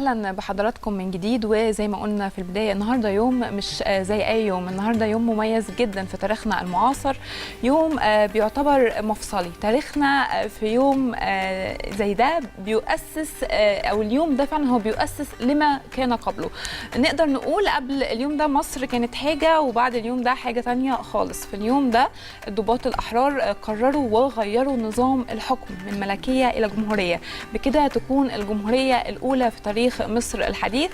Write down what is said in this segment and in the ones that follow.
اهلا بحضراتكم من جديد. وزي ما قلنا في البدايه النهارده يوم مش زي اي يوم، النهارده يوم مميز جدا في تاريخنا المعاصر، يوم بيعتبر مفصلي. تاريخنا في يوم زي ده بيؤسس او اليوم ده فعلا هو بيؤسس لما كان قبله. نقدر نقول قبل اليوم ده مصر كانت حاجه وبعد اليوم ده حاجه ثانيه خالص. في اليوم ده الضباط الاحرار قرروا وغيروا نظام الحكم من ملكيه الى جمهوريه، بكده تكون الجمهوريه الاولى في تاريخ مصر الحديث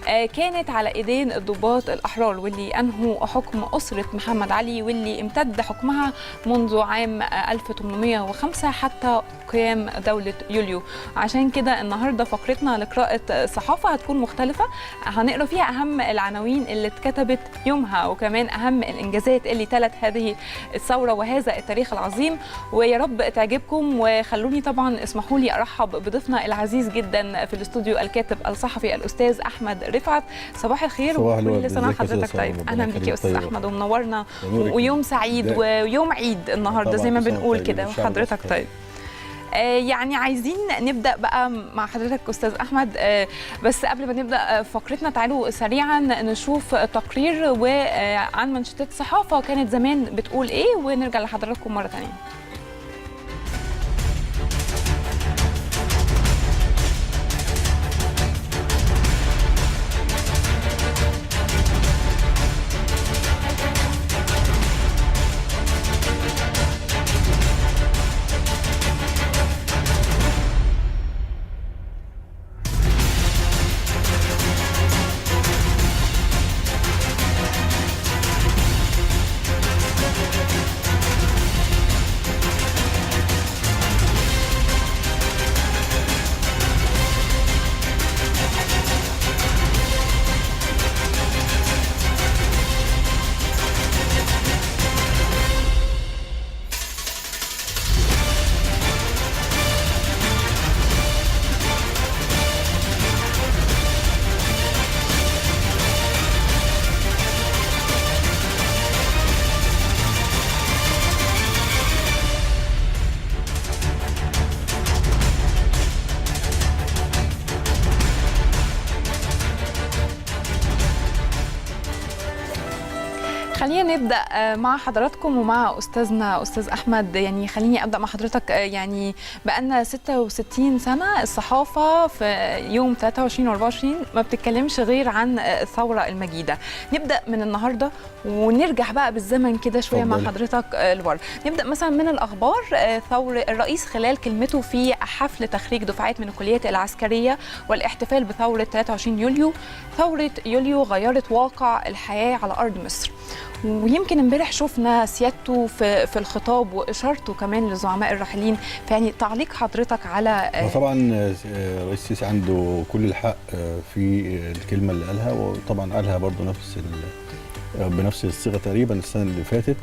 كانت على ايدين الضباط الاحرار، واللي انهوا حكم اسره محمد علي، واللي امتد حكمها منذ عام 1805 حتى قيام دوله يوليو. عشان كده النهارده فقرتنا لقراءه الصحافه هتكون مختلفه، هنقرا فيها اهم العناوين اللي اتكتبت يومها، وكمان اهم الانجازات اللي تلت هذه الثوره وهذا التاريخ العظيم. ويا رب تعجبكم. وخلوني طبعا اسمحوا لي ارحب بضيفنا العزيز جدا في الاستوديو، الكاتب الصحفي الاستاذ احمد رفعت. صباح الخير وكل سنه حضرتك طيب. اهلا بيك يا استاذ احمد ومنورنا، ويوم سعيد ويوم عيد النهارده زي ما بنقول كده، وحضرتك طيب. يعني عايزين نبدا بقى مع حضرتك استاذ احمد، بس قبل ما نبدا فقرتنا تعالوا سريعا نشوف تقرير وعن منشطات الصحافه كانت زمان بتقول ايه، ونرجع لحضراتكم مره ثانيه. خلينا نبدأ مع حضراتكم ومع أستاذنا أستاذ أحمد. يعني خليني أبدأ مع حضرتك. يعني بقالنا 66 سنة الصحافة في يوم 23 و 24 ما بتتكلمش غير عن الثورة المجيدة. نبدأ من النهاردة ونرجع بقى بالزمن كده شوية مع حضرتك لورا. نبدأ مثلا من الأخبار. ثورة الرئيس خلال كلمته في حفل تخريج دفعات من الكليات العسكرية والاحتفال بثورة 23 يوليو. ثورة يوليو غيرت واقع الحياة على أرض مصر، ويمكن امبارح شفنا سيادته في الخطاب واشارته كمان للزعماء الراحلين. فيعني تعليق حضرتك على طبعا الرئيس السيسي عنده كل الحق في الكلمه اللي قالها، وطبعا قالها برضه بنفس الصيغه تقريبا السنه اللي فاتت.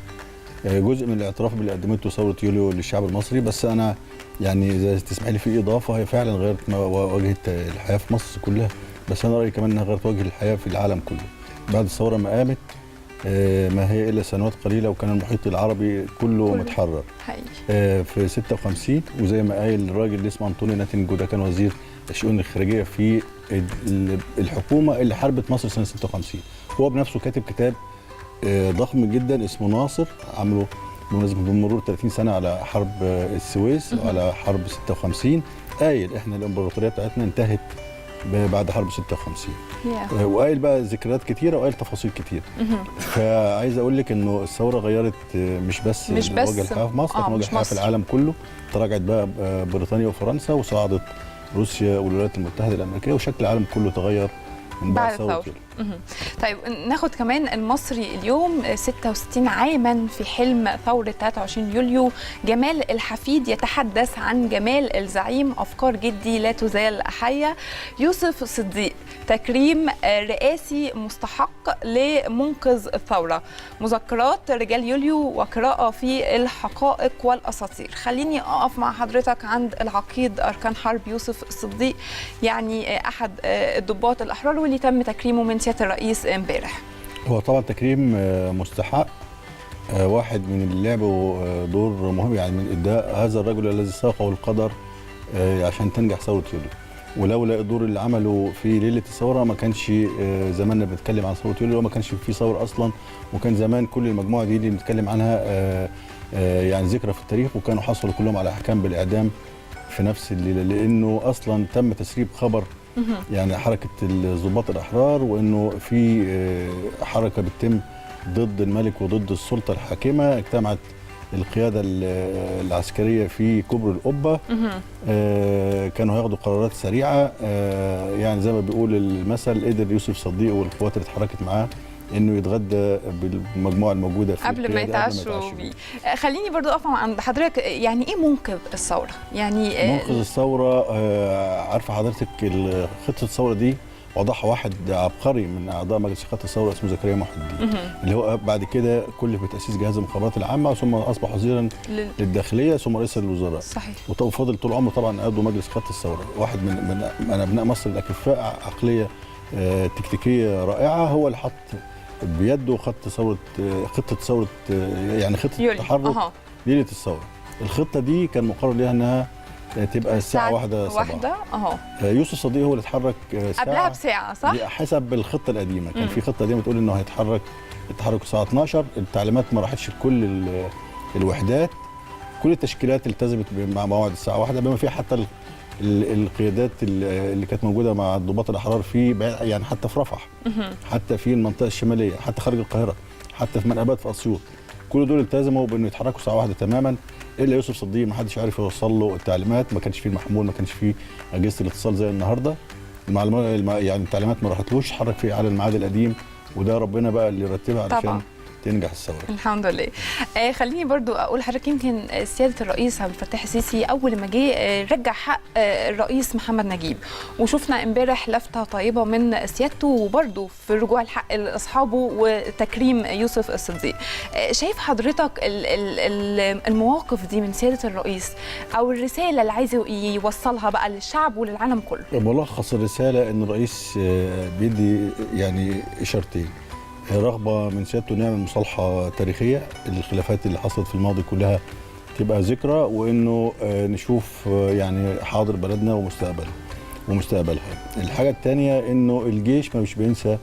جزء من الاعتراف باللي قدمته ثوره يوليو للشعب المصري، بس انا يعني اذا تسمح لي في اضافه، هي فعلا غيرت واجهه الحياه في مصر كلها، بس انا رايي كمان انها غيرت وجه الحياه في العالم كله. بعد الثوره ما قامت ما هي الا سنوات قليله وكان المحيط العربي كله متحرر في 56. وزي ما قال الراجل اللي اسمه انطوني ناتنجو، ده كان وزير الشؤون الخارجيه في الحكومه اللي حاربت مصر سنه 56. هو بنفسه كاتب كتاب ضخم جدا اسمه ناصر، عمله بمرور 30 سنه على حرب السويس وعلى حرب 56. قايل احنا الامبراطوريه بتاعتنا انتهت بعد حرب 56. وقايل بقى ذكريات كتيره وقايل تفاصيل كتير. فعايز اقول لك انه الثوره غيرت مش بس وجه الحياه في مصر، لكن وجه الحياه في العالم كله. تراجعت بقى بريطانيا وفرنسا وصعدت روسيا والولايات المتحده الامريكيه، وشكل العالم كله تغير من بعد ثوره. طيب ناخد كمان المصري اليوم. 66 عاما في حلم ثورة 23 يوليو. جمال الحفيد يتحدث عن جمال الزعيم، أفكار جدي لا تزال حية. يوسف صديق تكريم رئاسي مستحق لمنقذ الثورة. مذكرات رجال يوليو وقراءة في الحقائق والأساطير. خليني أقف مع حضرتك عند العقيد أركان حرب يوسف الصديق، يعني أحد الضباط الأحرار واللي تم تكريمه من سيادة الرئيس امبارح. هو طبعا تكريم مستحق، واحد من اللي لعبوا دور مهم يعني من اداء هذا الرجل الذي ساقه القدر عشان تنجح ثوره يوليو. ولولا الدور اللي عمله في ليله الثوره ما كانش زماننا بنتكلم عن ثوره يوليو، وما كانش في ثوره اصلا، وكان زمان كل المجموعه دي اللي بنتكلم عنها يعني ذكرى في التاريخ، وكانوا حصلوا كلهم على احكام بالاعدام في نفس الليله، لانه اصلا تم تسريب خبر يعني حركه الضباط الاحرار، وانه في حركه بتتم ضد الملك وضد السلطه الحاكمه. اجتمعت القياده العسكريه في كبر القبه، كانوا هياخدوا قرارات سريعه، يعني زي ما بيقول المثل، قدر يوسف صديق والقوات اللي اتحركت معاه انه يتغدى بالمجموعه الموجوده في قبل ما يتعشوا بيه. خليني برضو اقف عند حضرتك، يعني ايه منقذ الثوره؟ يعني منقذ الثوره، عارفه حضرتك خطه الثوره دي وضعها واحد عبقري من اعضاء مجلس قياده الثوره اسمه زكريا محي الدين، اللي هو بعد كده كلف بتاسيس جهاز المخابرات العامه، ثم اصبح وزيرا للداخليه، ثم رئيس الوزراء. صحيح. وفضل طول عمره طبعا عضو مجلس قياده الثوره، واحد من ابناء مصر الاكفاء، عقليه تكتيكيه رائعه، هو اللي حط بيده خطه ثوره يعني خطه التحرك ليله الثوره. الخطه دي كان مقرر ليها انها تبقى الساعة 1 صباحا. يوسف صديق هو اللي اتحرك ساعة قبلها بساعة، صح؟ حسب الخطة القديمة، كان في خطة قديمة تقول انه هيتحرك التحرك الساعة 12، التعليمات ما راحتش لكل الوحدات، كل التشكيلات التزمت مع موعد الساعة 1 بما فيها حتى القيادات اللي كانت موجودة مع الضباط الأحرار في يعني حتى في رفح، حتى في المنطقة الشمالية، حتى خارج القاهرة، حتى في منقبات في أسيوط، كل دول التزموا بانه يتحركوا الساعة 1 تماما، الا يوسف صديق ما حدش عارف يوصل له التعليمات، ما كانش فيه المحمول، ما كانش فيه اجهزه الاتصال زي النهارده، المعلومات يعني التعليمات ما راحتلوش، اتحرك فيه على الميعاد القديم، وده ربنا بقى اللي رتبها علشان تنجح الثوره. الحمد لله. خليني برضو اقول لحضرتك، يمكن سياده الرئيس عبد الفتاح السيسي اول ما جه رجع حق الرئيس محمد نجيب، وشفنا امبارح لفته طيبه من سيادته، وبرضو في رجوع الحق لاصحابه وتكريم يوسف الصديق. شايف حضرتك المواقف دي من سياده الرئيس، او الرساله اللي عايز يوصلها بقى للشعب وللعالم كله؟ ملخص الرساله ان الرئيس بيدي يعني اشارتين: رغبة من سيادته نعمل مصالحة تاريخية، الخلافات اللي حصلت في الماضي كلها تبقى ذكرى، وإنه نشوف يعني حاضر بلدنا ومستقبلها. الحاجة الثانية إنه الجيش مش بينسى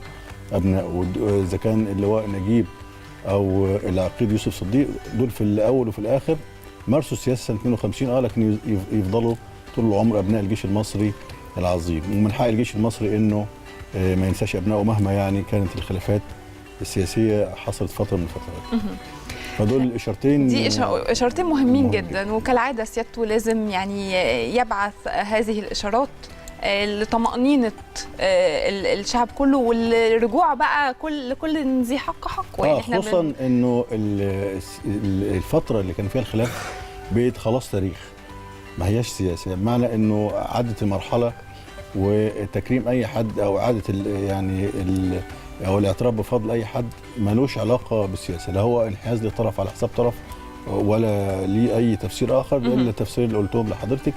أبنائه، إذا كان اللواء نجيب أو العقيد يوسف صديق، دول في الأول وفي الآخر مارسوا السياسة سنة 52، لكن يفضلوا طول العمر أبناء الجيش المصري العظيم، ومن حق الجيش المصري إنه ما ينساش أبنائه مهما يعني كانت الخلافات السياسيه حصلت فتره من الفترات. فدول الاشارتين دي اشارتين مهمين جدا، وكالعاده سيادته لازم يعني يبعث هذه الاشارات لطمأنينة الشعب كله، والرجوع بقى لكل ذي حق حقه. يعني خصوصا انه الفتره اللي كان فيها الخلاف بقت خلاص تاريخ، ما هياش سياسه، بمعنى انه عدت المرحله، وتكريم اي حد او اعاده يعني او الاعتراف بفضل اي حد ملوش علاقه بالسياسه، لا هو انحياز لطرف على حساب طرف ولا ليه اي تفسير اخر الا التفسير اللي قلتهم لحضرتك،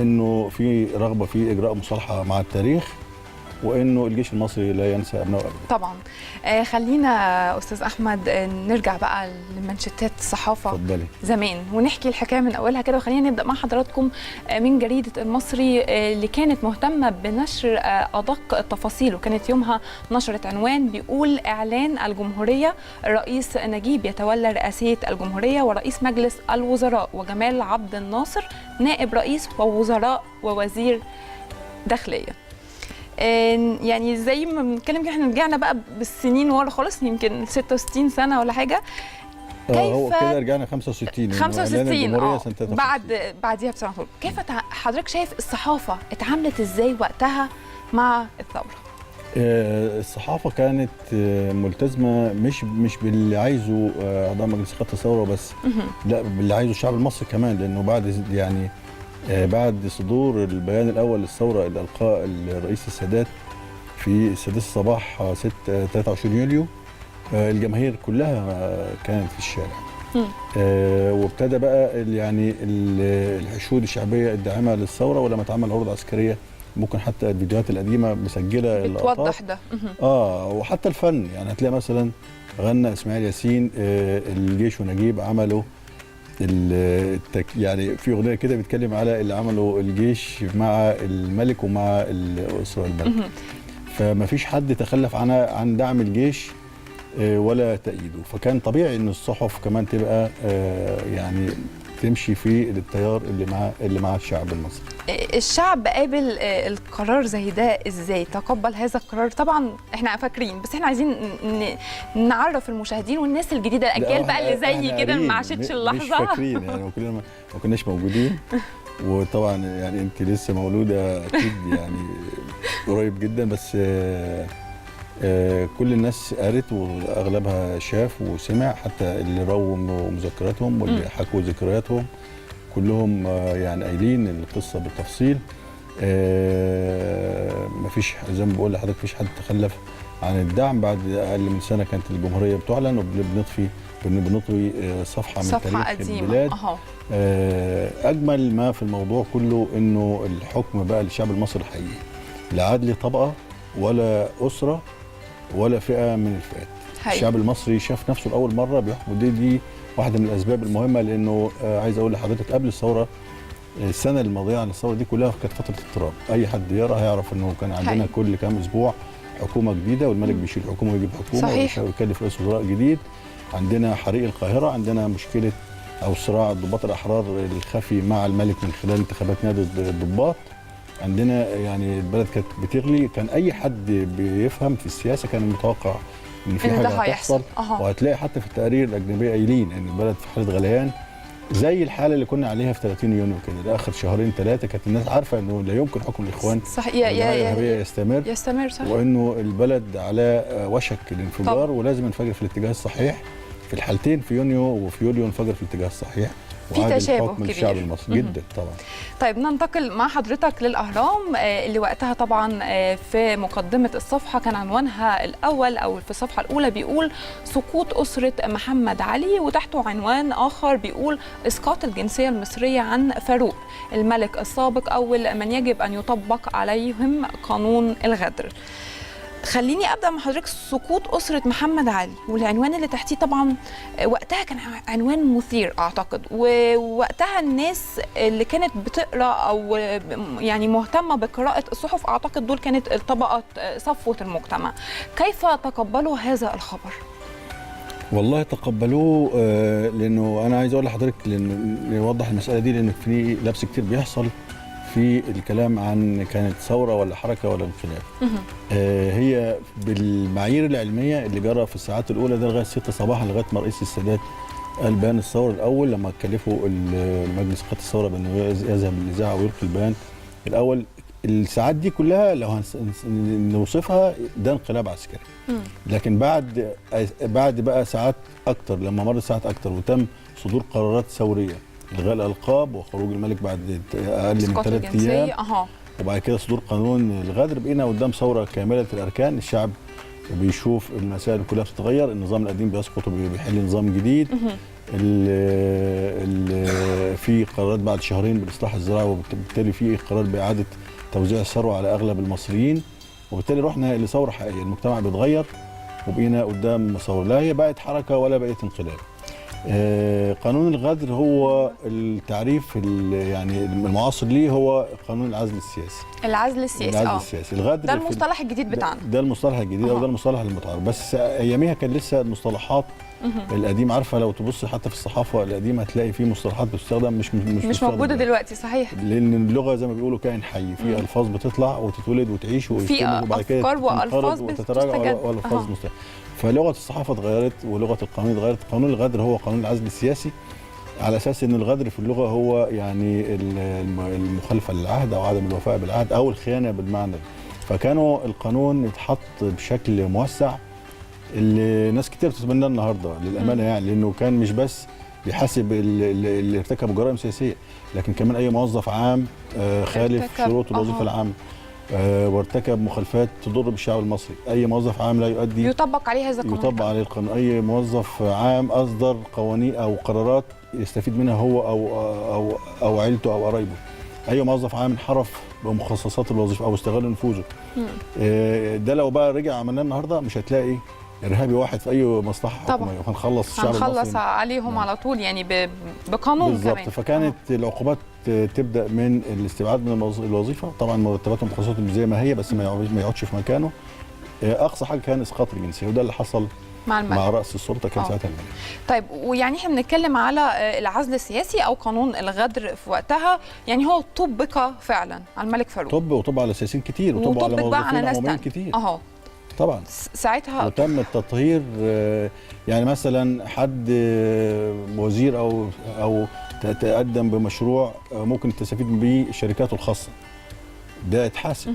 انه في رغبه في اجراء مصالحه مع التاريخ، وانه الجيش المصري لا ينسى ابنائه ابدا. طبعا. خلينا استاذ احمد نرجع بقى لمانشيتات الصحافه. اتفضلي. زمان، ونحكي الحكايه من اولها كده، وخلينا نبدا مع حضراتكم من جريده المصري اللي كانت مهتمه بنشر ادق التفاصيل، وكانت يومها نشرت عنوان بيقول: اعلان الجمهوريه، الرئيس نجيب يتولى رئاسيه الجمهوريه ورئيس مجلس الوزراء، وجمال عبد الناصر نائب رئيس ووزراء ووزير داخليه. يعني زي ما بنتكلم كده، احنا رجعنا بقى بالسنين ورا خالص، يمكن 66 سنه ولا حاجه. هو كده رجعنا 65 بعديها بسنه. كيف حضرتك شايف الصحافه اتعاملت ازاي وقتها مع الثوره؟ الصحافه كانت ملتزمه مش باللي عايزه اعضاء مجلس قياده الثوره بس، لا باللي عايزه الشعب المصري كمان، لانه بعد صدور البيان الاول للثوره اللي القاه الرئيس السادات في السادس صباح 23 يوليو، الجماهير كلها كانت في الشارع، وابتدى بقى يعني الحشود الشعبيه الداعمه للثوره، ولما اتعمل عروض عسكريه ممكن حتى الفيديوهات القديمه مسجله بتوضح ده. وحتى الفن، يعني هتلاقي مثلا غنى اسماعيل ياسين الجيش ونجيب عملوا يعني في اغنيه كده بيتكلم على اللي عملوا الجيش مع الملك ومع الاسره الملك. فما فيش حد تخلف عن دعم الجيش ولا تأييده، فكان طبيعي ان الصحف كمان تبقى يعني تمشي في التيار اللي مع الشعب المصري. الشعب قابل القرار زي ده ازاي؟ تقبل هذا القرار؟ طبعا احنا فاكرين، بس احنا عايزين نعرف المشاهدين والناس الجديده، الاجيال بقى اللي زي كده ما عاشتش اللحظه. مش فاكرين يعني، كلنا ما كناش موجودين. وطبعا يعني انت لسه مولوده اكيد يعني قريب جدا، بس كل الناس قرت واغلبها شاف وسمع، حتى اللي رووا مذكراتهم واللي حكوا ذكرياتهم كلهم يعني قايلين القصه بالتفصيل. مفيش زي ما بقول لحضرتك مفيش حد تخلف عن الدعم. بعد اقل من سنه كانت الجمهوريه بتعلن وبنطوي صفحه من تاريخ البلاد. اجمل ما في الموضوع كله انه الحكم بقى للشعب المصري الحقيقي، لا عدل طبقه ولا اسره ولا فئه من الفئات. الشعب المصري شاف نفسه لاول مره بيحكم. دي واحده من الاسباب المهمه، لانه عايز اقول لحضرتك قبل الثوره، السنه الماضيه عن الثوره دي كلها كانت فتره اضطراب. اي حد يقرا هيعرف انه كان عندنا كل كام اسبوع حكومه جديده، والملك بيشيل حكومه ويجيب حكومه ويكلف رئيس وزراء جديد. عندنا حريق القاهره، عندنا مشكله او صراع الضباط الاحرار الخفي مع الملك من خلال انتخابات نادي الضباط. عندنا يعني البلد كانت بتغلي. كان اي حد بيفهم في السياسه كان متوقع ان في حاجه هتحصل. وهتلاقي حتى في التقارير الاجنبيه قايلين ان البلد في حاله غليان، زي الحاله اللي كنا عليها في 30 يونيو كده. ده اخر شهرين ثلاثه كانت الناس عارفه انه لا يمكن حكم الاخوان الارهابيه يستمر صحيح. وانه البلد على وشك الانفجار، ولازم ننفجر في الاتجاه الصحيح. في الحالتين في يونيو وفي يوليو نفجر في الاتجاه الصحيح. في تشابه كبير الشعب المصري جدا طبعا. طيب ننتقل مع حضرتك للأهرام، اللي وقتها طبعا في مقدمة الصفحة كان عنوانها الأول أو في الصفحة الأولى بيقول سقوط أسرة محمد علي، وتحته عنوان آخر بيقول إسقاط الجنسية المصرية عن فاروق الملك السابق، أول من يجب أن يطبق عليهم قانون الغدر. خليني ابدا مع حضرتك سقوط اسره محمد علي، والعنوان اللي تحتيه طبعا وقتها كان عنوان مثير اعتقد، ووقتها الناس اللي كانت بتقرا او يعني مهتمه بقراءه الصحف اعتقد دول كانت طبقه صفوه المجتمع. كيف تقبلوا هذا الخبر؟ والله تقبلوه لانه انا عايز اقول لحضرتك نوضح المساله دي، لان في لبس كتير بيحصل في الكلام عن كانت ثوره ولا حركه ولا انقلاب. هي بالمعايير العلميه اللي جرى في الساعات الاولى ده لغايه 6 صباحا، لغايه ما رئيس السادات قال بيان الثوره الاول، لما كلفوا المجلس قياده الثوره بانه يذهب للاذاعه ويلقي البيان الاول. الساعات دي كلها لو نوصفها ده انقلاب عسكري. لكن بعد بقى ساعات اكتر، لما مرت ساعات اكتر وتم صدور قرارات ثوريه، الغاء الالقاب وخروج الملك بعد اقل من 3 ايام، وبعد كده صدور قانون الغدر، بقينا قدام ثوره كامله الاركان. الشعب بيشوف المسائل كلها بتتغير، النظام القديم بيسقط وبيحل نظام جديد. في قرارات بعد شهرين بالاصلاح الزراعي، وبالتالي في قرار باعاده توزيع الثروه على اغلب المصريين، وبالتالي رحنا لثوره حقيقيه. المجتمع بيتغير وبقينا قدام ثوره، لا هي بقت حركه ولا بقت انقلاب. قانون الغدر هو التعريف يعني المعاصر ليه هو قانون العزل السياسي. العزل السياسي الغدر ده المصطلح الجديد بتاعنا، ده المصطلح الجديد او ده المصطلح المتعارف. بس اياميها كان لسه المصطلحات القديمه، عارفه لو تبص حتى في الصحافه القديمه هتلاقي في مصطلحات بتستخدم مش موجوده دلوقتي. صحيح، لان اللغه زي ما بيقولوا كائن حي، في الفاظ بتطلع وتتولد وتعيش وبعد كده افكار والفاظ وتتراجع والفاظ فلغه الصحافه اتغيرت ولغه القانون اتغيرت. قانون الغدر هو قانون العزل السياسي، على اساس ان الغدر في اللغه هو يعني المخالفه للعهد او عدم الوفاء بالعهد او الخيانه بالمعنى ده. فكانوا القانون اتحط بشكل موسع اللي ناس كتير بتتبناه النهارده للامانه، يعني لانه كان مش بس بيحاسب اللي ارتكبوا جرائم سياسيه، لكن كمان اي موظف عام خالف شروط الوظيفه العامه وارتكب مخالفات تضر بالشعب المصري. اي موظف عام لا يؤدي يطبق عليه هذا القانون، يطبق عليه القانون. اي موظف عام اصدر قوانين او قرارات يستفيد منها هو او عيلته او قرايبه. اي موظف عام انحرف بمخصصات الوظيفه او استغل نفوذه. ده لو بقى رجع عملناه النهارده مش هتلاقي ارهابي واحد في اي مصلحه طبعا. حكوميه وهنخلص الشعب هنخلص المصري عليهم على طول يعني بقانون بالظبط. كمان. فكانت العقوبات تبدا من الاستبعاد من الوظيفه، طبعا مرتباتهم وخصوصاتهم زي ما هي بس ما يقعدش في مكانه. اقصى حاجه كان اسقاط الجنسيه، وده اللي حصل مع راس السلطه كان ساعتها الملك. طيب ويعني احنا بنتكلم على العزل السياسي او قانون الغدر في وقتها، يعني هو طبق فعلا على الملك فاروق. وطبق على سياسيين كتير، وطبق على موظفين عموميين كتير. طبعا ساعتها وتم التطهير. يعني مثلا حد وزير او تقدم بمشروع ممكن تستفيد بيه شركاته الخاصه، ده اتحاسب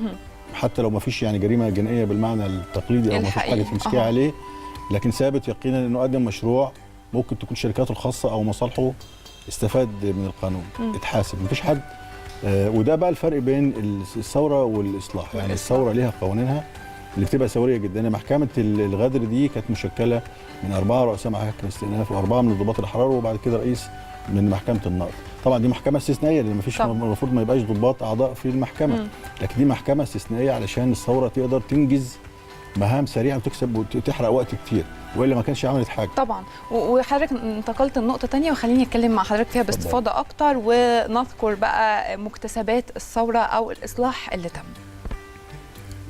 حتى لو ما فيش يعني جريمه جنائيه بالمعنى التقليدي او ما فيش حاجه تمسكيها عليه، لكن ثابت يقينا انه قدم مشروع ممكن تكون شركاته الخاصه او مصالحه استفاد من القانون، اتحاسب. ما فيش حد. وده بقى الفرق بين الثوره والاصلاح. يعني الثوره ليها قوانينها اللي بتبقى ثوريه جدا. محكمه الغدر دي كانت مشكله من 4 رؤساء محاكم استئناف و4 من ضباط الحراره وبعد كده رئيس من محكمه النقض. طبعا دي محكمه استثنائيه لان ما فيش، المفروض ما يبقاش ضباط اعضاء في المحكمه، لكن دي محكمه استثنائيه علشان الثوره تقدر تنجز مهام سريعه وتكسب وتحرق وقت كتير، والا ما كانش عملت حاجه. طبعا. وحضرتك انتقلت لنقطه ثانيه وخليني اتكلم مع حضرتك فيها باستفاضه اكتر، ونذكر بقى مكتسبات الثوره او الاصلاح اللي تم.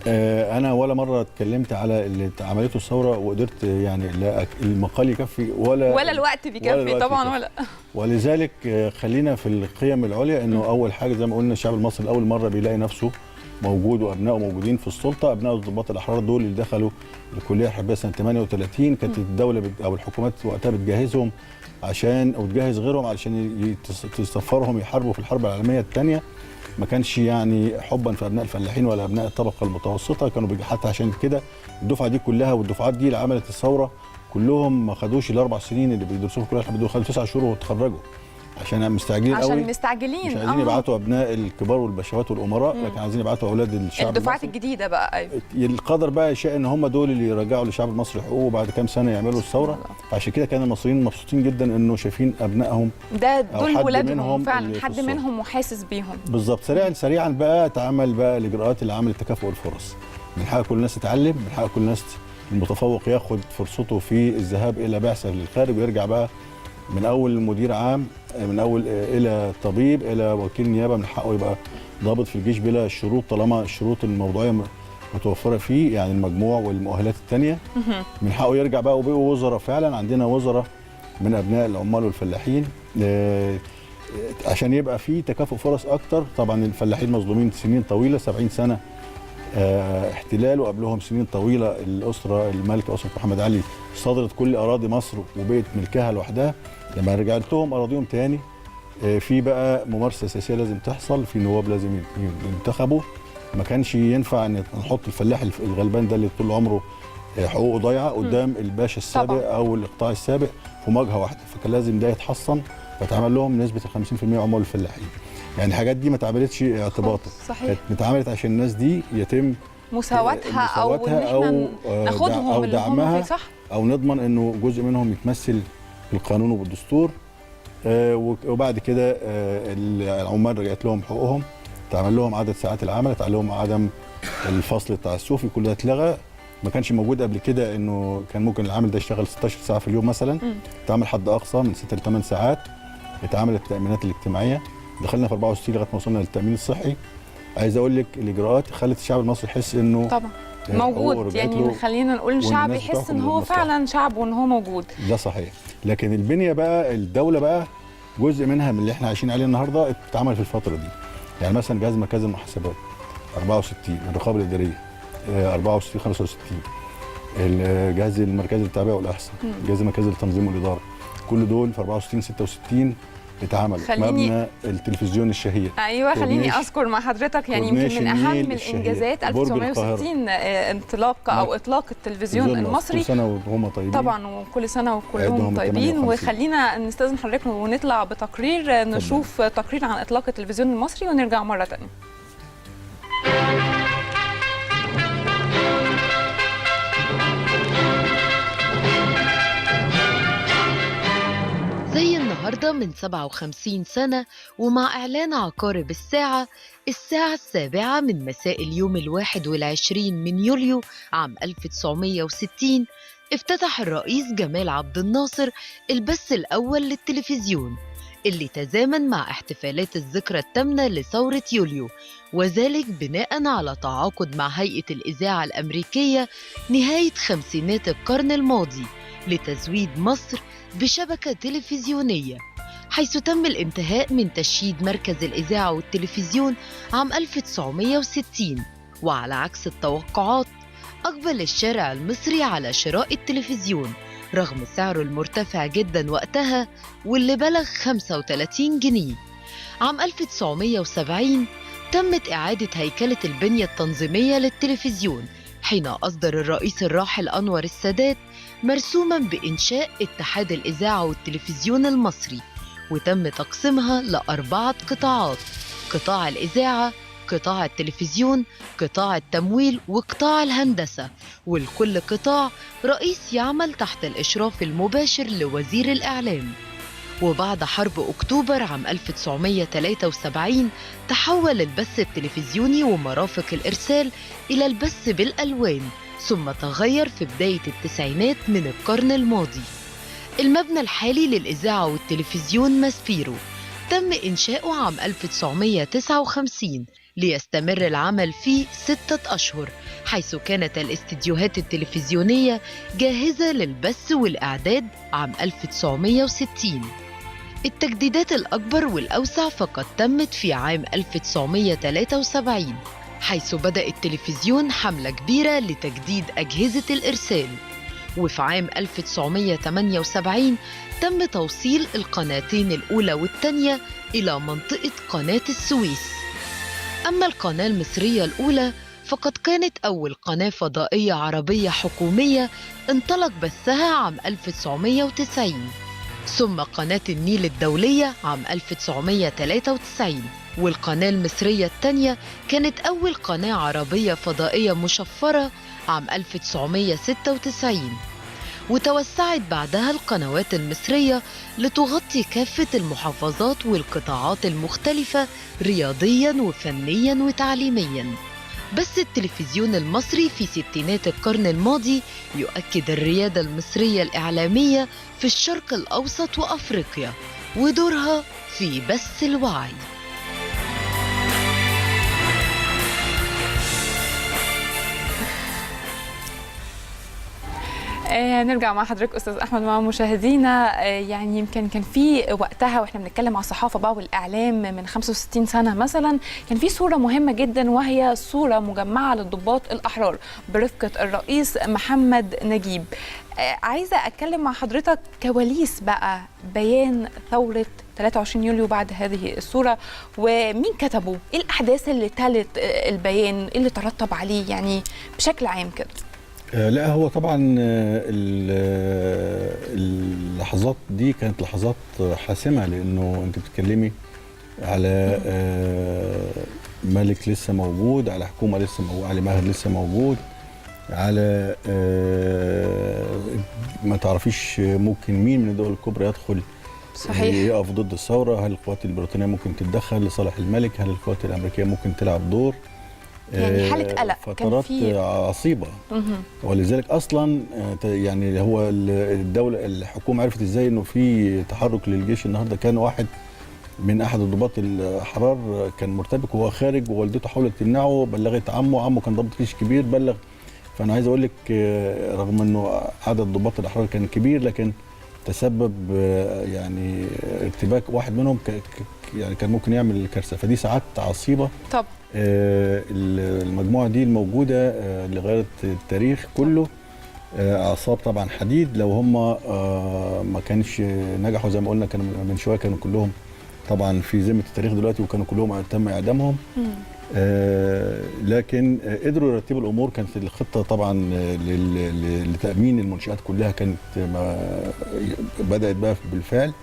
انا ولا مره اتكلمت على اللي عملته الثوره وقدرت يعني لا المقال يكفي ولا الوقت بيكفي طبعا ولا. ولذلك خلينا في القيم العليا انه اول حاجه زي ما قلنا الشعب المصري لاول مره بيلاقي نفسه موجود وابنائه موجودين في السلطه. ابناء الضباط الاحرار دول اللي دخلوا الكليه الحربيه سنه 38 كانت الدوله او الحكومات وقتها بتجهزهم عشان او تجهز غيرهم علشان تسفرهم يحاربوا في الحرب العالميه الثانيه. ما كانش يعني حبا في ابناء الفلاحين ولا ابناء الطبقه المتوسطه، كانوا حتى عشان كده الدفعه دي كلها والدفعات دي اللي عملت الثوره كلهم ما خدوش ال4 سنين اللي بيدرسوهم في الكليه الحربيه، خدوا 9 شهور وتخرجوا عشان مستعجلين قوي، عشان مستعجلين مش عايزين يبعتوا ابناء الكبار والباشوات والامراء، لكن عايزين يبعتوا اولاد الشعب الدفعات الجديده بقى. ايوه القدر بقى يشاء ان هم دول اللي يرجعوا للشعب المصري حقوقه بعد كام سنه يعملوا الثوره. فعشان كده كان المصريين مبسوطين جدا انه شايفين ابنائهم ده دول ولادهم فعلا، حد منهم وحاسس بيهم بالظبط. سريعا بقى اتعمل بقى الاجراءات اللي عملت تكافؤ الفرص. من حق كل الناس تتعلم، من حق كل الناس المتفوق ياخد فرصته في الذهاب الى بعثه للخارج ويرجع بقى من اول مدير عام، من اول الى طبيب الى وكيل نيابه، من حقه يبقى ضابط في الجيش بلا شروط طالما الشروط الموضوعيه متوفره فيه، يعني المجموع والمؤهلات الثانيه. من حقه يرجع بقى. وبقوا وزراء فعلا، عندنا وزراء من ابناء العمال والفلاحين عشان يبقى في تكافؤ فرص اكتر. طبعا الفلاحين مظلومين سنين طويله، 70 سنه احتلال وقبلهم سنين طويله الاسره الملكه اسره محمد علي صادرت كل اراضي مصر وبقت ملكها لوحدها. لما رجعت لهم اراضيهم تاني في بقى ممارسه سياسيه لازم تحصل، في نواب لازم ينتخبوا. ما كانش ينفع ان نحط الفلاح الغلبان ده اللي طول عمره حقوقه ضايعه قدام الباشا السابق او الاقطاع السابق في مواجهه واحده، فكان لازم ده يتحصن. فتعمل لهم نسبه 50% عمال الفلاحين. يعني الحاجات دي ما اتعملتش اعتباطا، كانت اتعملت عشان الناس دي يتم مساواتها او ان احنا ناخدهم او دعمها، صح، او نضمن انه جزء منهم يتمثل بالقانون وبالدستور. وبعد كده العمال رجعت لهم حقوقهم، اتعمل لهم عدد ساعات العمل، اتعمل لهم عدم الفصل التعسفي، كل ده اتلغى. ما كانش موجود قبل كده انه كان ممكن العامل ده يشتغل 16 ساعه في اليوم مثلا، اتعمل حد اقصى من 6 ل 8 ساعات. اتعملت التامينات الاجتماعيه، دخلنا في 64 لغايه ما وصلنا للتامين الصحي. عايز اقول لك الاجراءات خلت الشعب المصري يحس انه طبعا موجود، يعني خلينا نقول شعب يحس ان هو فعلا شعب وان هو موجود. ده صحيح. لكن البنيه بقى الدوله بقى جزء منها من اللي احنا عايشين عليه النهارده اتعمل في الفتره دي. يعني مثلا جهاز مركزي المحاسبات 64، الرقابه الاداريه 64 65، الجهاز المركزي للتعبئه والاحصاء، الجهاز المركزي للتنظيم والاداره، كل دول في 64 66 اتعمل. مبنى التلفزيون الشهير. ايوه خليني اذكر مع حضرتك يعني يمكن من اهم الانجازات 1960 انطلاق او اطلاق التلفزيون المصري. كل سنه وهم طيبين طبعا، وكل سنه وكلهم طيبين. وخلينا نستاذن حضرتك ونطلع بتقرير نشوف تقرير عن اطلاق التلفزيون المصري ونرجع مره ثانيه. زي النهاردة من 57 سنة ومع إعلان عقارب الساعة 7:00 من مساء اليوم 21 من يوليو عام 1960 افتتح الرئيس جمال عبد الناصر البث الأول للتلفزيون اللي تزامن مع احتفالات الذكرى الثامنة لثورة يوليو، وذلك بناء على تعاقد مع هيئة الإذاعة الأمريكية نهاية خمسينات القرن الماضي لتزويد مصر بشبكة تلفزيونية، حيث تم الانتهاء من تشييد مركز الإذاعة والتلفزيون عام 1960. وعلى عكس التوقعات أقبل الشارع المصري على شراء التلفزيون رغم سعره المرتفع جدا وقتها واللي بلغ 35 جنيه. عام 1970 تمت إعادة هيكلة البنية التنظيمية للتلفزيون حين أصدر الرئيس الراحل أنور السادات مرسوما بإنشاء اتحاد الإذاعة والتلفزيون المصري، وتم تقسيمها ل4 قطاعات: قطاع الإذاعة، قطاع التلفزيون، قطاع التمويل، وقطاع الهندسة، ولكل قطاع رئيس يعمل تحت الإشراف المباشر لوزير الإعلام. وبعد حرب أكتوبر عام 1973 تحول البث التلفزيوني ومرافق الإرسال إلى البث بالألوان، ثم تغير في بداية التسعينات من القرن الماضي. المبنى الحالي للإذاعة والتلفزيون ماسبيرو تم إنشاؤه عام 1959 ليستمر العمل فيه 6 أشهر، حيث كانت الاستديوهات التلفزيونية جاهزة للبث والإعداد عام 1960. التجديدات الأكبر والأوسع فقد تمت في عام 1973، حيث بدأ التلفزيون حملة كبيرة لتجديد أجهزة الإرسال. وفي عام 1978 تم توصيل القناتين الأولى والثانية إلى منطقة قناة السويس. أما القناة المصرية الأولى فقد كانت أول قناة فضائية عربية حكومية انطلق بثها عام 1990، ثم قناة النيل الدولية عام 1993، والقناة المصرية الثانية كانت أول قناة عربية فضائية مشفرة عام 1996. وتوسعت بعدها القنوات المصرية لتغطي كافة المحافظات والقطاعات المختلفة رياضياً وفنياً وتعليمياً. بس التلفزيون المصري في ستينات القرن الماضي يؤكد الريادة المصرية الإعلامية في الشرق الأوسط وأفريقيا ودورها في بث الوعي. نرجع مع حضرتك استاذ احمد مع مشاهدينا. يعني يمكن كان في وقتها واحنا بنتكلم على الصحافه بقى والاعلام من 65 سنه مثلا، كان في صوره مهمه جدا وهي صوره مجمعه للضباط الاحرار برفقه الرئيس محمد نجيب. عايزه اتكلم مع حضرتك كواليس بقى بيان ثوره 23 يوليو بعد هذه الصوره، ومين كتبه؟ ايه الاحداث اللي تلت البيان؟ ايه اللي ترتب عليه يعني بشكل عام كده؟ لا، هو طبعا اللحظات دي كانت لحظات حاسمة، لأنه أنت بتتكلمي على ملك لسه موجود، على حكومة لسه موجود، علي ماهر لسه موجود، على ما تعرفيش ممكن مين من الدول الكبرى يدخل صحيح يقف ضد الثورة. هل القوات البريطانية ممكن تتدخل لصالح الملك؟ هل القوات الأمريكية ممكن تلعب دور؟ يعني حالة قلق، فترات عصيبة. ولذلك اصلا يعني هو الدولة الحكومة عرفت ازاي انه في تحرك للجيش النهارده. كان واحد من احد الضباط الاحرار كان مرتبك وهو خارج، ووالدته حاولت تمنعه، بلغت عمه كان ضابط جيش كبير بلغ. فانا عايز اقول لك رغم انه عدد ضباط الاحرار كان كبير، لكن تسبب يعني ارتباك واحد منهم يعني كان ممكن يعمل كارثة. فدي ساعات عصيبة. طب المجموعة دي الموجودة لغاية التاريخ كله أعصاب طبعا حديد. لو هم ما كانش نجحوا زي ما قلنا، كانوا من شوية كانوا كلهم طبعا في ذمة التاريخ دلوقتي، وكانوا كلهم تم إعدامهم. لكن قدروا يرتبوا الأمور. كانت الخطة طبعا لتأمين المنشآت كلها كانت بدأت بقى بالفعل،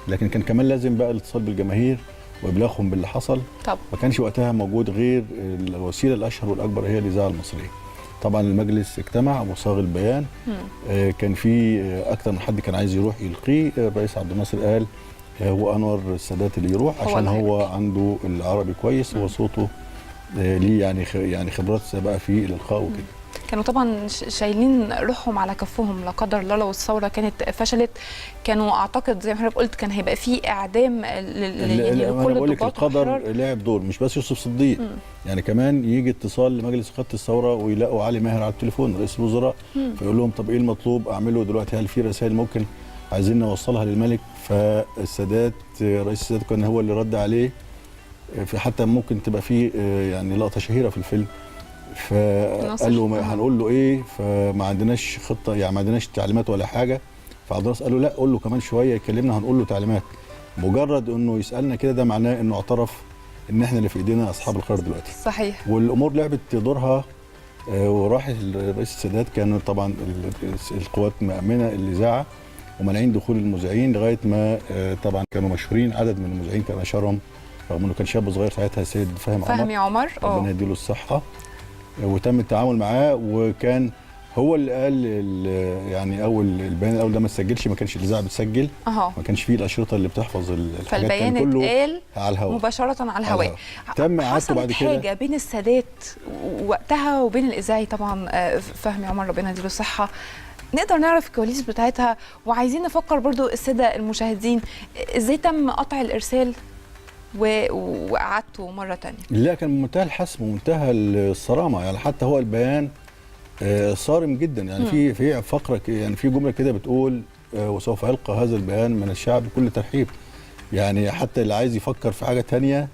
لكن كان كمان لازم بقى الاتصال بالجماهير وابلاغهم باللي حصل. طب ما كانش وقتها موجود غير الوسيله الاشهر والاكبر هي الاذاعه المصريه. طبعا المجلس اجتمع وصاغ البيان. كان في اكتر من حد كان عايز يروح يلقيه. الرئيس عبد الناصر قال هو انور السادات اللي يروح، عشان هو عنده العربي كويس، هو صوته ليه يعني خبرات سابقه في الالقاء وكده. كانوا طبعا شايلين روحهم على كفهم لا قدر الله لو الثوره كانت فشلت. كانوا اعتقد زي ما حضرتك قلت كان هيبقى في اعدام يعني لكل بقول لك الضباط القدر والأحرار. لعب دور، مش بس يوسف صديق، يعني كمان يجي اتصال لمجلس قياده الثوره ويلاقوا علي ماهر على التليفون رئيس الوزراء، فيقول لهم طب ايه المطلوب اعمله دلوقتي؟ هل في رسائل ممكن عايزين نوصلها للملك؟ فالسادات رئيس السادات كان هو اللي رد عليه، في حتى ممكن تبقى في يعني لقطه شهيره في الفيلم، فقال له هنقول له ايه؟ فما عندناش خطه، يعني ما عندناش تعليمات ولا حاجه. فعبد الناصر قال له لا، قول له كمان شويه يكلمنا هنقول له تعليمات. مجرد انه يسالنا كده ده معناه انه اعترف ان احنا اللي في ايدينا اصحاب القرار دلوقتي. صحيح. والامور لعبت دورها، وراح الرئيس السادات كان طبعا القوات مأمنه الاذاعه ومانعين دخول المذيعين لغايه ما طبعا كانوا مشهورين، عدد من المذيعين كان اشهرهم رغم انه كان شاب صغير ساعتها السيد فهمي عمر ربنا يديله الصحه. وتم التعامل معاه، وكان هو اللي قال يعني البيان الاول ده ما تسجلش، ما كانش الاذاعه بتسجل، ما كانش فيه الاشرطه اللي بتحفظ الحاجات، فالبيان كان كله اتقال على الهواء مباشره على الهواء. تم اعادته بعد كده. حاجه بين السادات وقتها وبين الاذاعي طبعا فهمي عمر ربنا يديله الصحه، نقدر نعرف الكواليس بتاعتها، وعايزين نفكر برضو الساده المشاهدين ازاي تم قطع الارسال وقعدته مره ثانيه. لا، كان بمنتهى الحسم ومنتهى الصرامه، يعني حتى هو البيان صارم جدا، يعني في فقره يعني في جمله كده بتقول وسوف يلقى هذا البيان من الشعب بكل ترحيب. يعني حتى اللي عايز يفكر في حاجه ثانيه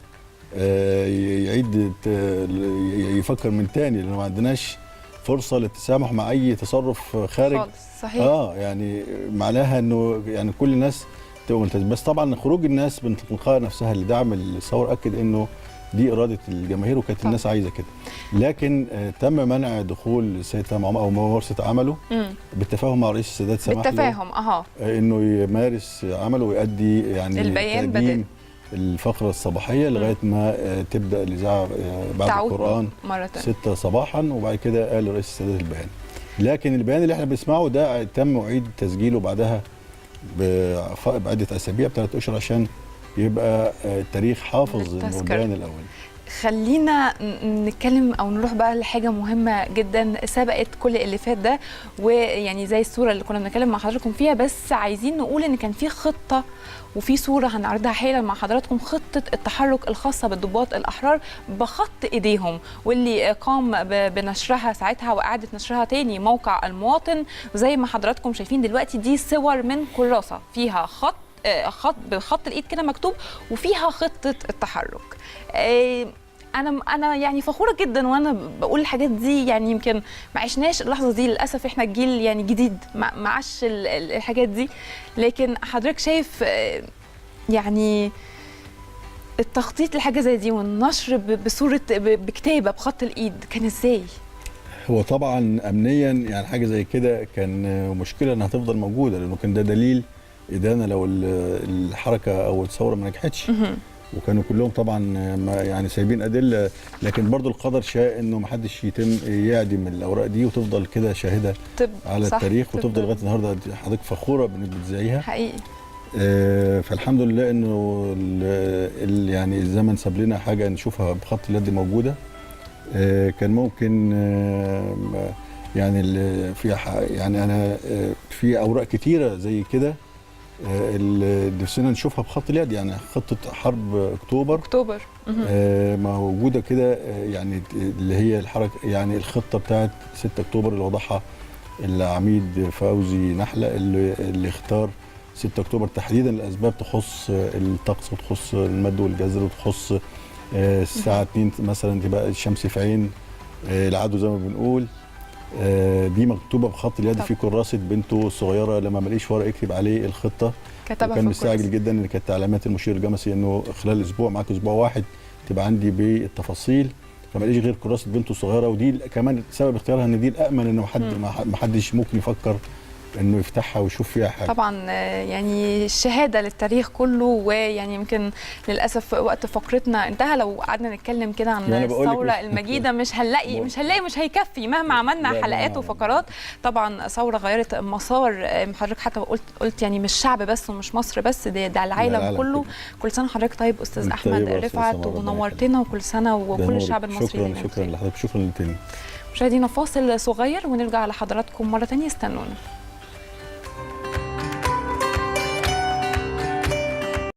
يعيد يفكر من ثاني، لان ما عندناش فرصه للتسامح مع اي تصرف خارج خالص. صحيح. يعني معناها انه يعني كل الناس تبقى ملتزمه، بس طبعا خروج الناس من تلقاء نفسها لدعم الثوره اكد انه دي اراده الجماهير وكانت الناس عايزه كده. لكن تم منع دخول السيد فهمي عمر او ممارسه عمله بالتفاهم مع رئيس السادات، سمح بالتفاهم انه يمارس عمله ويؤدي يعني البيان تقديم الفقره الصباحيه لغايه ما تبدا الاذاعه بعد القران مرة 6 صباحا، وبعد كده قال رئيس السادات البيان. لكن البيان اللي احنا بنسمعه ده تم اعيد تسجيله بعدها بعده اسابيع ب3 اشهر عشان يبقى التاريخ حافظ البيان الاول. خلينا نتكلم او نروح بقى لحاجه مهمه جدا سبقت كل اللي فات ده، ويعني زي الصوره اللي كنا بنتكلم مع حضراتكم فيها، بس عايزين نقول ان كان في خطه وفي صوره هنعرضها حالا مع حضراتكم، خطه التحرك الخاصه بالضباط الاحرار بخط ايديهم، واللي قام بنشرها ساعتها واعاده نشرها تاني موقع المواطن. وزي ما حضراتكم شايفين دلوقتي دي صور من كراسه فيها بخط الايد كده مكتوب وفيها خطه التحرك. انا يعني فخوره جدا وانا بقول الحاجات دي، يعني يمكن ما عشناش اللحظه دي للاسف، احنا الجيل يعني جديد ما عاش الحاجات دي، لكن حضرتك شايف يعني التخطيط لحاجه زي دي والنشر بصوره بكتابه بخط الايد كان ازاي؟ هو طبعا امنيا يعني حاجه زي كده كان مشكله انها تفضل موجوده، لانه كان ده دليل إدانة لو الحركه او الثوره ما نجحتش، وكانوا كلهم طبعا يعني سايبين ادله، لكن برضو القدر شاء انه ما حدش يتم يعدم الاوراق دي وتفضل كده شاهده على التاريخ، وتفضل لغايه النهارده حضرتك فخوره بانك بتذيعيها حقيقي. فالحمد لله انه يعني الزمن ساب لنا حاجه نشوفها بخط اليد موجوده. كان ممكن يعني يعني انا في اوراق كتيره زي كده نفسنا نشوفها بخط اليد، يعني خطه حرب اكتوبر موجوده كده، يعني اللي هي الحركه يعني الخطه بتاعت 6 اكتوبر اللي وضعها العميد فوزي نحله، اللي اختار 6 اكتوبر تحديدا لاسباب تخص الطقس وتخص المد والجزر وتخص الساعه 2 مثلا تبقى الشمس في عين العدو زي ما بنقول. دي مكتوبه بخط اليد في كراسه بنته الصغيره، لما ما لقيش ورق يكتب عليه الخطه كتبها، وكان مستعجل جدا ان كانت تعليمات المشير الجمسي انه خلال اسبوع معاك اسبوع واحد تبقى عندي بالتفاصيل، فما لقيش غير كراسه بنته الصغيره، ودي كمان سبب اختيارها ان دي الامن، انه ما حدش ممكن يفكر انه يفتحها ويشوف فيها حاجه. طبعا يعني الشهاده للتاريخ كله، ويعني يمكن للاسف وقت فقرتنا انتهى، لو قعدنا نتكلم كده عن الثوره المجيده مش هيكفي مهما عملنا حلقات وفقرات. طبعا ثوره غيرت مسار، حضرتك حتى قلت يعني مش شعب بس ومش مصر بس، ده العالم كله. كل سنه حضرتك طيب استاذ احمد رفعت، ونورتنا، وكل سنه وكل الشعب المصري. شكرا لحضرتك، شكرا للتاني. مشاهدينا فاصل صغير ونرجع لحضراتكم مرة تانية، استنونا.